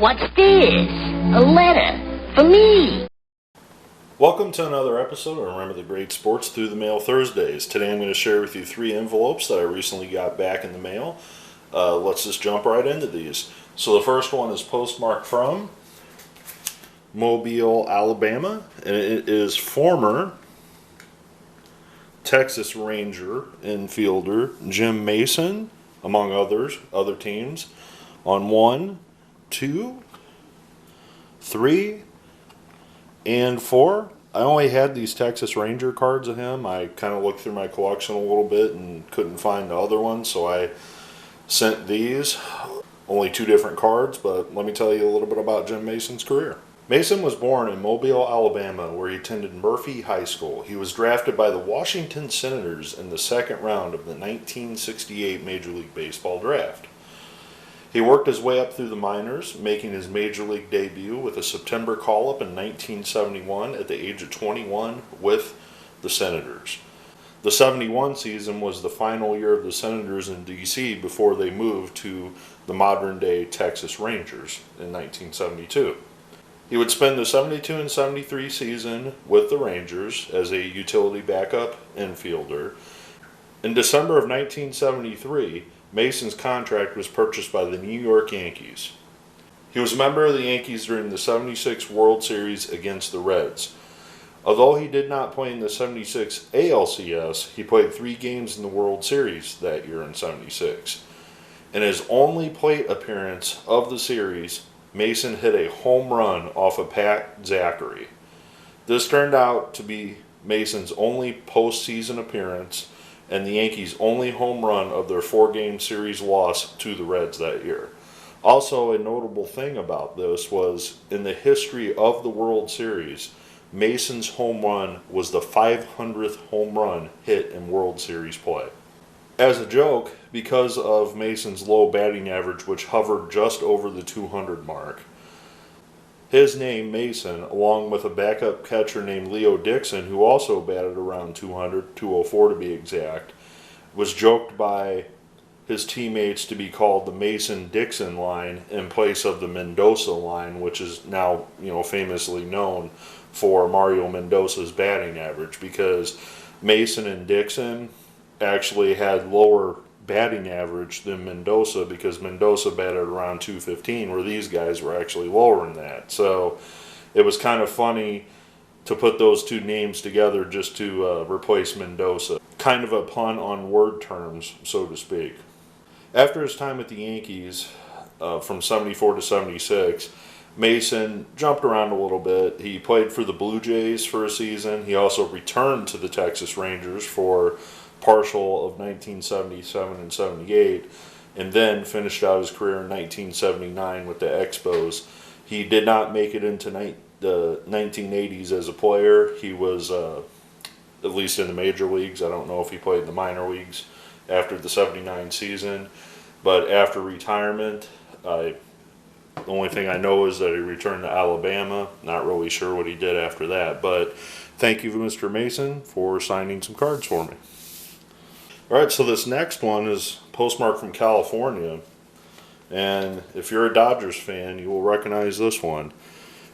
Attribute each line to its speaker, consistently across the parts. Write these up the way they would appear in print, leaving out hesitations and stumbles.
Speaker 1: What's this? A letter for me.
Speaker 2: Welcome to another episode of Remember the Great Sports Through the Mail Thursdays. Today I'm going to share with you 3 envelopes that I recently got back in the mail. Let's just jump right into these. So the first one is postmarked from Mobile, Alabama, and it is former Texas Ranger infielder Jim Mason, among other teams, on 1, 2, 3, and 4. I only had these Texas Ranger cards of him. I kind of looked through my collection a little bit and couldn't find the other ones, so I sent these. Only 2 different cards, but let me tell you a little bit about Jim Mason's career. Mason was born in Mobile, Alabama, where he attended Murphy High School. He was drafted by the Washington Senators in the second round of the 1968 Major League Baseball draft. He worked his way up through the minors, making his Major League debut with a September call-up in 1971 at the age of 21 with the Senators. The 71 season was the final year of the Senators in D.C. before they moved to the modern-day Texas Rangers in 1972. He would spend the 72 and 73 season with the Rangers as a utility backup infielder. In December of 1973, Mason's contract was purchased by the New York Yankees. He was a member of the Yankees during the 76 World Series against the Reds. Although he did not play in the 76 ALCS, he played 3 games in the World Series that year in 76. In his only plate appearance of the series, Mason hit a home run off of Pat Zachary. This turned out to be Mason's only postseason appearance and the Yankees' only home run of their 4-game series loss to the Reds that year. Also, a notable thing about this was, in the history of the World Series, Mason's home run was the 500th home run hit in World Series play. As a joke, because of Mason's low batting average, which hovered just over the 200 mark, his name, Mason, along with a backup catcher named Leo Dixon, who also batted around 200, 204 to be exact, was joked by his teammates to be called the Mason-Dixon line in place of the Mendoza line, which is now, famously known for Mario Mendoza's batting average, because Mason and Dixon actually had lower batting average than Mendoza, because Mendoza batted around 215, where these guys were actually lower than that. So it was kind of funny to put those 2 names together just to replace Mendoza. Kind of a pun on word terms, so to speak. After his time with the Yankees, from 74 to 76, Mason jumped around a little bit. He played for the Blue Jays for a season. He also returned to the Texas Rangers for partial of 1977 and 78, and then finished out his career in 1979 with the Expos. He did not make it into the 1980s as a player. He was, at least in the major leagues. I don't know if he played in the minor leagues after the 79 season, but after retirement, the only thing I know is that he returned to Alabama. Not really sure what he did after that, but thank you, Mr. Mason, for signing some cards for me. Alright, so this next one is postmarked from California, and if you're a Dodgers fan, you will recognize this one.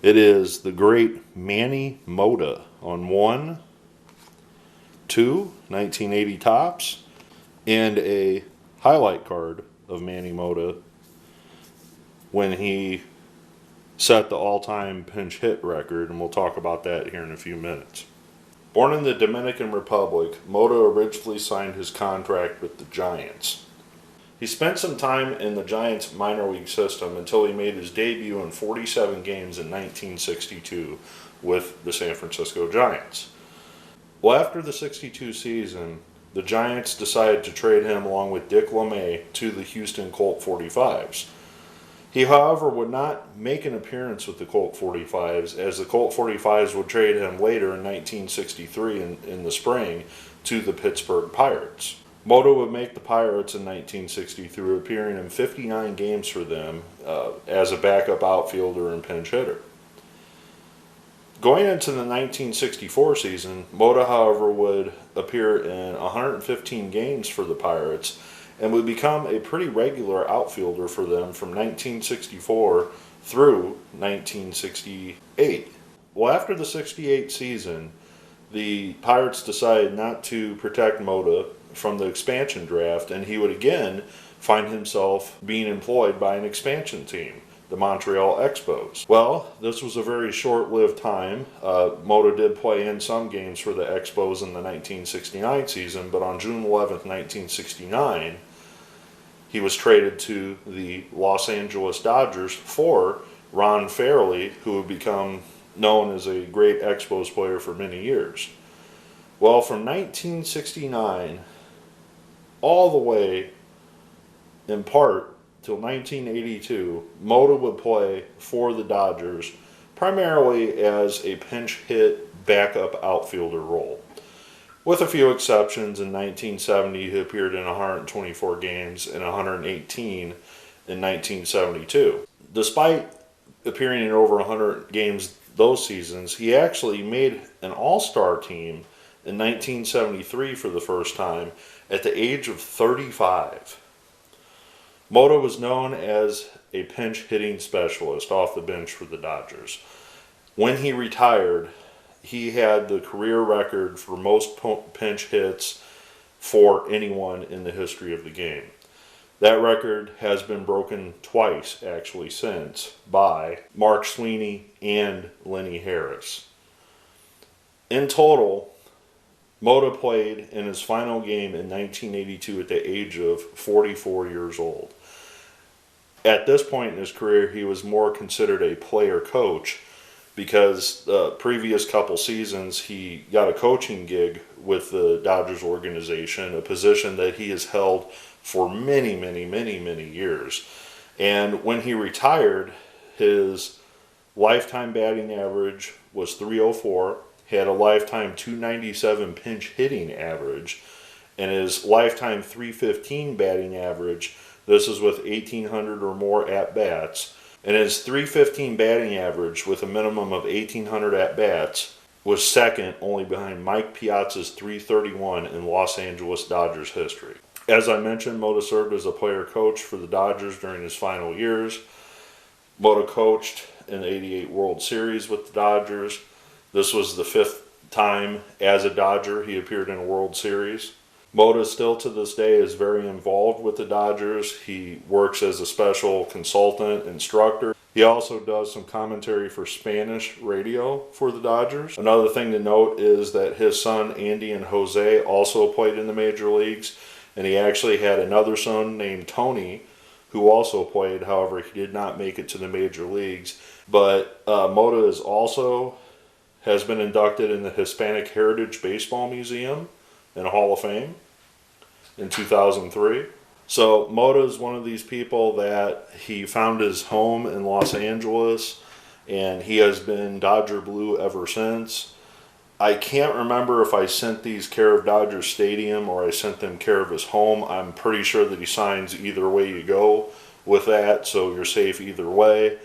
Speaker 2: It is the great Manny Mota on 1, 2, 1980 tops, and a highlight card of Manny Mota when he set the all-time pinch hit record, and we'll talk about that here in a few minutes. Born in the Dominican Republic, Mota originally signed his contract with the Giants. He spent some time in the Giants minor league system until he made his debut in 47 games in 1962 with the San Francisco Giants. Well, after the 62 season, the Giants decided to trade him along with Dick LeMay to the Houston Colt 45s. He, however, would not make an appearance with the Colt 45s, as the Colt 45s would trade him later in 1963 in the spring to the Pittsburgh Pirates. Mota would make the Pirates in 1963, appearing in 59 games for them as a backup outfielder and pinch hitter. Going into the 1964 season, Mota, however, would appear in 115 games for the Pirates and would become a pretty regular outfielder for them from 1964 through 1968. Well, after the 68 season, the Pirates decided not to protect Mota from the expansion draft, and he would again find himself being employed by an expansion team, the Montreal Expos. Well, this was a very short-lived time. Mota did play in some games for the Expos in the 1969 season, but on June 11th, 1969, he was traded to the Los Angeles Dodgers for Ron Fairley, who would become known as a great Expos player for many years. Well, from 1969 all the way, in part, till 1982, Mota would play for the Dodgers, primarily as a pinch hit backup outfielder role. With a few exceptions, in 1970 he appeared in 124 games and 118 in 1972. Despite appearing in over 100 games those seasons, he actually made an all-star team in 1973 for the first time at the age of 35. Mota was known as a pinch hitting specialist off the bench for the Dodgers. When he retired, he had the career record for most pinch hits for anyone in the history of the game. That record has been broken twice, actually, since, by Mark Sweeney and Lenny Harris. In total, Mota played in his final game in 1982 at the age of 44 years old. At this point in his career, he was more considered a player coach because the previous couple seasons he got a coaching gig with the Dodgers organization, a position that he has held for many years. And when he retired, his lifetime batting average was .304. He had a lifetime .297 pinch hitting average, and his lifetime .315 batting average, this is with 1,800 or more at-bats, and his .315 batting average with a minimum of 1,800 at-bats was second only behind Mike Piazza's .331 in Los Angeles Dodgers history. As I mentioned, Mota served as a player coach for the Dodgers during his final years. Mota coached in the '88 World Series with the Dodgers. This was the 5th time as a Dodger he appeared in a World Series. Mota still to this day is very involved with the Dodgers. He works as a special consultant, instructor. He also does some commentary for Spanish radio for the Dodgers. Another thing to note is that his son Andy and Jose also played in the major leagues, and he actually had another son named Tony who also played. However, he did not make it to the major leagues. But Mota is also has been inducted in the Hispanic Heritage Baseball Museum and Hall of Fame in 2003. So Mota is one of these people that he found his home in Los Angeles, and he has been Dodger Blue ever since. I can't remember if I sent these care of Dodger Stadium or I sent them care of his home. I'm pretty sure that he signs either way you go with that, so you're safe either way.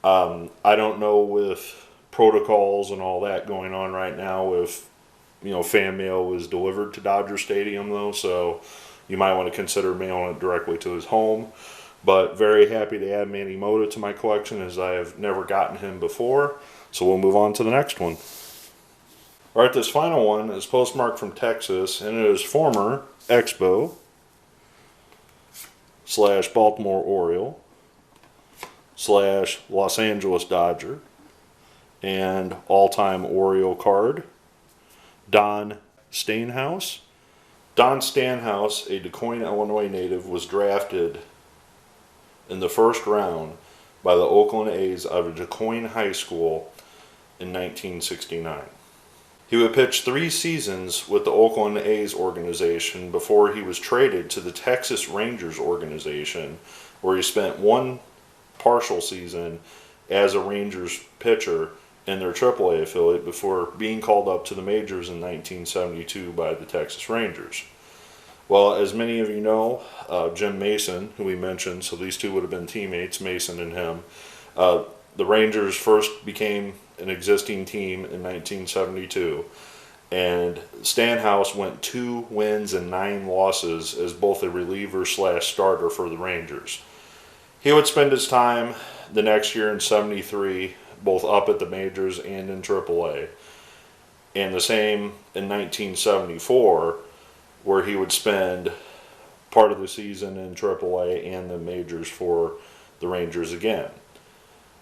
Speaker 2: I don't know with protocols and all that going on right now if fan mail was delivered to Dodger Stadium though, so you might want to consider mailing it directly to his home. But very happy to add Manny Mota to my collection, as I have never gotten him before. So we'll move on to the next one. Alright, this final one is postmarked from Texas, and it is former Expo / Baltimore Oriole / Los Angeles Dodger and all-time Oriole card, Don Stanhouse. Don Stanhouse, a DeQuoin, Illinois native, was drafted in the first round by the Oakland A's out of DeQuoin High School in 1969. He would pitch 3 seasons with the Oakland A's organization before he was traded to the Texas Rangers organization, where he spent 1 partial season as a Rangers pitcher in their AAA affiliate before being called up to the majors in 1972 by the Texas Rangers. Well, as many of you know, Jim Mason, who we mentioned, so these two would have been teammates, Mason and him. The Rangers first became an existing team in 1972, and Stanhouse went 2 wins and 9 losses as both a reliever / starter for the Rangers. He would spend his time the next year in 73, both up at the majors and in AAA. And the same in 1974, where he would spend part of the season in AAA and the majors for the Rangers again.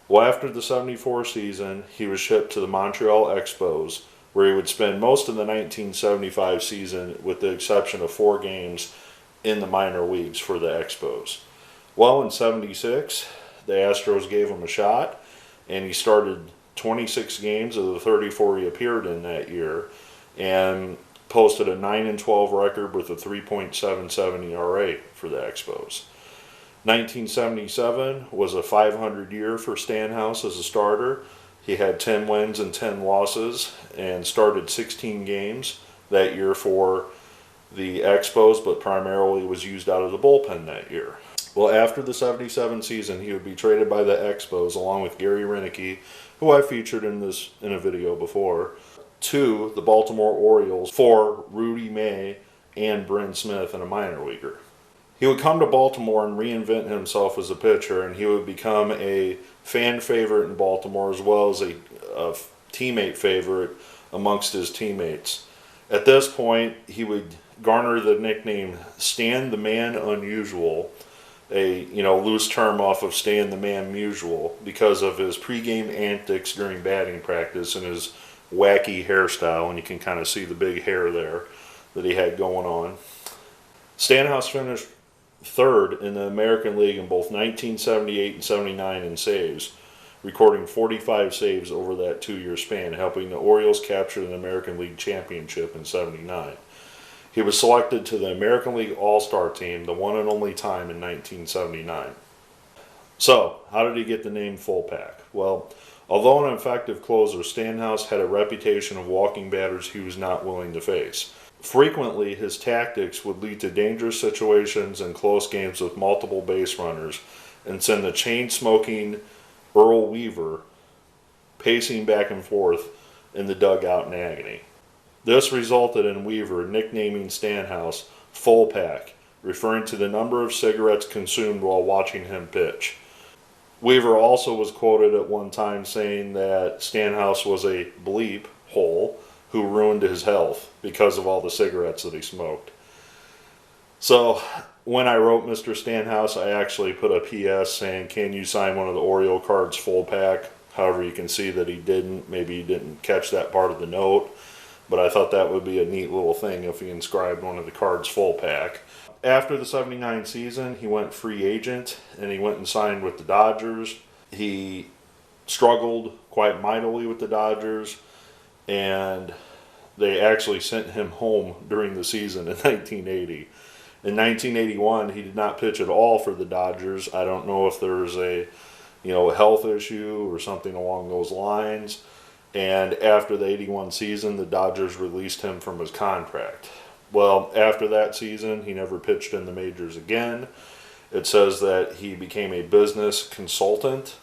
Speaker 2: Well, after the 74 season, he was shipped to the Montreal Expos, where he would spend most of the 1975 season, with the exception of 4 games in the minor leagues for the Expos. Well, in 76, the Astros gave him a shot, and he started 26 games of the 34 he appeared in that year, and posted a 9-12 record with a 3.77 ERA for the Expos. 1977 was a 500 year for Stanhouse as a starter. He had 10 wins and 10 losses and started 16 games that year for the Expos, but primarily was used out of the bullpen that year. Well, after the 77 season, he would be traded by the Expos along with Gary Renicky, who I featured in a video before, to the Baltimore Orioles for Rudy May and Bryn Smith and a minor leaguer. He would come to Baltimore and reinvent himself as a pitcher, and he would become a fan favorite in Baltimore as well as a teammate favorite amongst his teammates. At this point, he would garner the nickname Stan the Man Unusual, a loose term off of Stan the Man Musial, because of his pregame antics during batting practice and his wacky hairstyle, and you can kind of see the big hair there that he had going on. Stanhouse finished third in the American League in both 1978 and 79 in saves, recording 45 saves over that 2-year span, helping the Orioles capture the American League Championship in 79. He was selected to the American League All-Star team, the one and only time, in 1979. So, how did he get the name Full Pack? Well, although an effective closer, Stanhouse had a reputation of walking batters he was not willing to face. Frequently, his tactics would lead to dangerous situations and close games with multiple base runners, and send the chain-smoking Earl Weaver pacing back and forth in the dugout in agony. This resulted in Weaver nicknaming Stanhouse Full Pack, referring to the number of cigarettes consumed while watching him pitch. Weaver also was quoted at one time saying that Stanhouse was a bleep hole who ruined his health because of all the cigarettes that he smoked. So when I wrote Mr. Stanhouse, I actually put a PS saying, "Can you sign one of the Oriole cards Full Pack?" However, you can see that he didn't. Maybe he didn't catch that part of the note, but I thought that would be a neat little thing if he inscribed one of the cards Full Pack. After the 79 season, he went free agent, and he went and signed with the Dodgers. He struggled quite mightily with the Dodgers, and they actually sent him home during the season in 1980. In 1981, he did not pitch at all for the Dodgers. I don't know if there was a health issue or something along those lines. And after the 81 season, the Dodgers released him from his contract. Well, after that season, he never pitched in the majors again. It says that he became a business consultant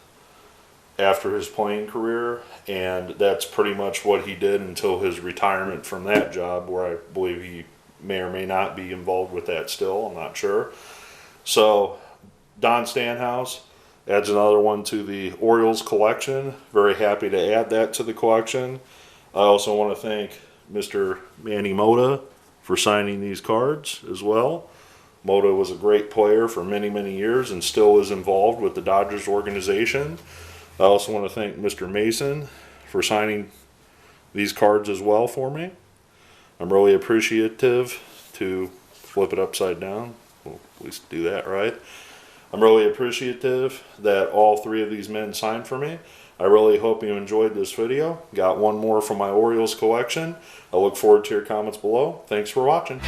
Speaker 2: after his playing career, and that's pretty much what he did until his retirement from that job, where I believe he may or may not be involved with that still. I'm not sure. So Don Stanhouse adds another one to the Orioles collection. Very happy to add that to the collection. I also want to thank Mr. Manny Mota for signing these cards as well. Mota was a great player for many, many years and still is involved with the Dodgers organization. I also want to thank Mr. Mason for signing these cards as well for me. I'm really appreciative to flip it upside down. We'll at least do that right. I'm really appreciative that all 3 of these men signed for me. I really hope you enjoyed this video. Got one more from my Orioles collection. I look forward to your comments below. Thanks for watching.